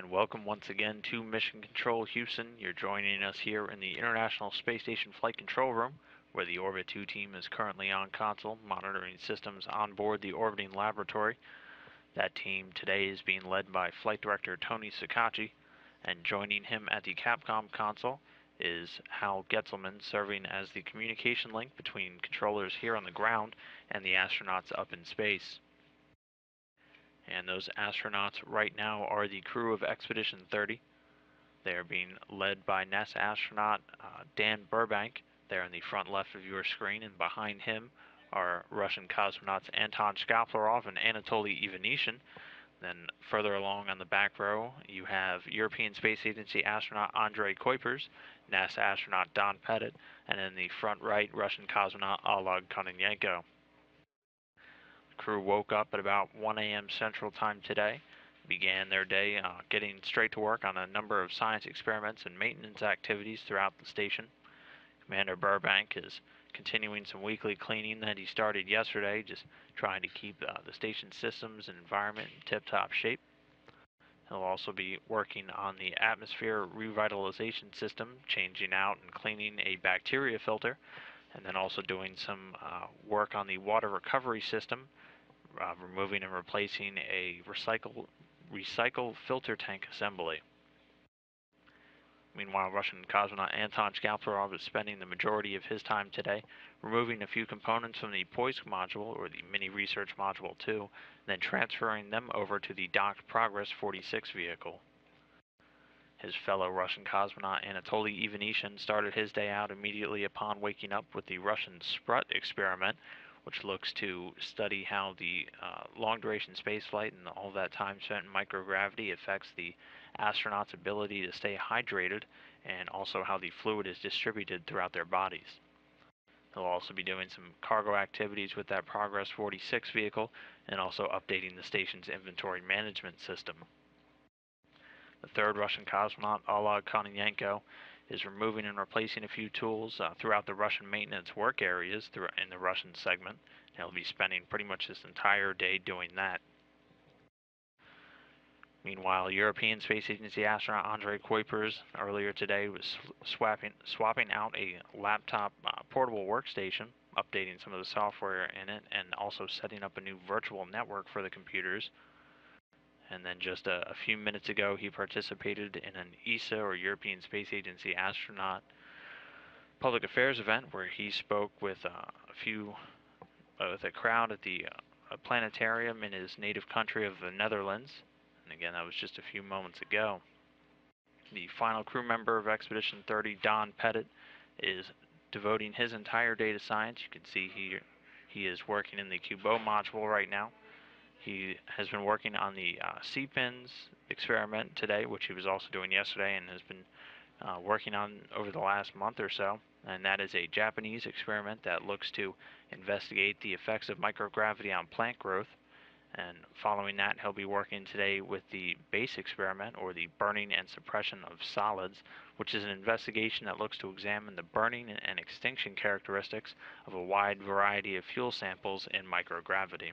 and welcome once again to Mission Control Houston. You're joining us here in the International Space Station Flight Control Room, where the Orbit 2 team is currently on console, monitoring systems on board the orbiting laboratory. That team today is being led by Flight Director Tony Sakachi, and joining him at the Capcom console is Hal Getzelman, serving as the communication link between controllers here on the ground and the astronauts up in space. And those astronauts right now are the crew of Expedition 30. They are being led by NASA astronaut Dan Burbank there in the front left of your screen, and behind him are Russian cosmonauts Anton Shkaplerov and Anatoly Ivanishin. Then further along on the back row, you have European Space Agency astronaut Andrei Kuipers, NASA astronaut Don Pettit, and in the front right, Russian cosmonaut Oleg Kononenko. Crew woke up at about 1 a.m. Central Time today, began their day getting straight to work on a number of science experiments and maintenance activities throughout the station. Commander Burbank is continuing some weekly cleaning that he started yesterday, just trying to keep the station systems and environment in tip-top shape. He'll also be working on the atmosphere revitalization system, changing out and cleaning a bacteria filter, and then also doing some work on the water recovery system, removing and replacing a recycle filter tank assembly. Meanwhile, Russian cosmonaut Anton Shkaplerov is spending the majority of his time today removing a few components from the Poisk module, or the mini research module 2, then transferring them over to the docked Progress 46 vehicle. His fellow Russian cosmonaut Anatoly Ivanishin started his day out immediately upon waking up with the Russian Sprut experiment, which looks to study how the long-duration spaceflight and all that time spent in microgravity affects the astronauts' ability to stay hydrated, and also how the fluid is distributed throughout their bodies. They'll also be doing some cargo activities with that Progress 46 vehicle, and also updating the station's inventory management system. The third Russian cosmonaut, Oleg Kononenko, is removing and replacing a few tools throughout the Russian maintenance work areas in the Russian segment. He'll be spending pretty much his entire day doing that. Meanwhile, European Space Agency astronaut Andrei Kuipers earlier today was swapping out a laptop portable workstation, updating some of the software in it, and also setting up a new virtual network for the computers. And then just a few minutes ago, he participated in an ESA, or European Space Agency astronaut, public affairs event where he spoke with a crowd at the planetarium in his native country of the Netherlands. And again, that was just a few moments ago. The final crew member of Expedition 30, Don Pettit, is devoting his entire day to science. You can see he is working in the Cubo module right now. He has been working on the C-pins experiment today, which he was also doing yesterday, and has been working on over the last month or so. And that is a Japanese experiment that looks to investigate the effects of microgravity on plant growth. And following that, he'll be working today with the BASE experiment, or the burning and suppression of solids, which is an investigation that looks to examine the burning and extinction characteristics of a wide variety of fuel samples in microgravity.